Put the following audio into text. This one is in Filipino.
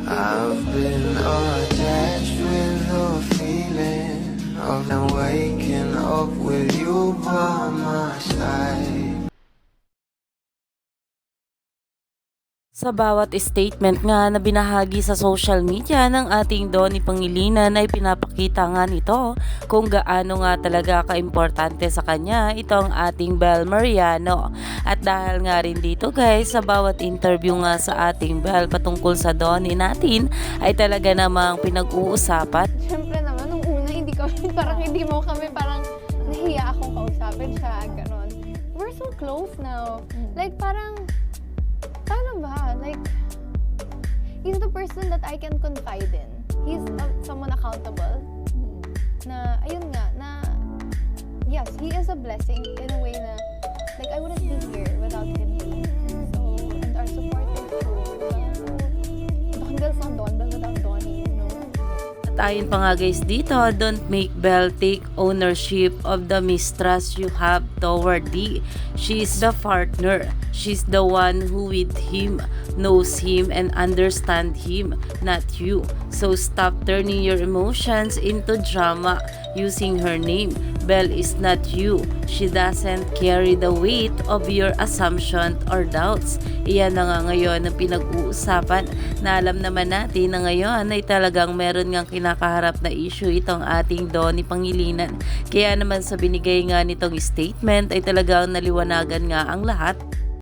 I've been attached with the feeling of now waking up with you by my side. Sa bawat statement nga na binahagi sa social media ng ating Donnie Pangilinan ay pinapakita nga nito kung gaano nga talaga kaimportante sa kanya itong ating Bel Mariano. At dahil nga rin dito guys, sa bawat interview nga sa ating Bel patungkol sa Donnie natin ay talaga namang pinag-uusapan. Siyempre naman, nung una, hindi mo kami, parang nahiya akong kausapin siya, ganon. We're so close now. Like, paano ba? Like, he's the person that I can confide in. He's someone accountable. Na, ayun nga, na, yes, he is a blessing in a way na, like, I wouldn't be here without him. So, and our support is true. Baka girls on Don, but without Donnie, you know? At ayon pa nga guys dito, don't make Bel take ownership of the mistrust you have toward D. She's the partner. She's the one who with him, knows him and understand him, not you. So stop turning your emotions into drama using her name. Bel is not you. She doesn't carry the weight of your assumption or doubts. Iyan na nga ngayon ang pinag-uusapan na alam naman natin na ngayon ay talagang meron ngang kinakaharap na issue itong ating Donnie Pangilinan. Kaya naman sa binigay nga nitong statement ay talagang naliwanagan nga ang lahat.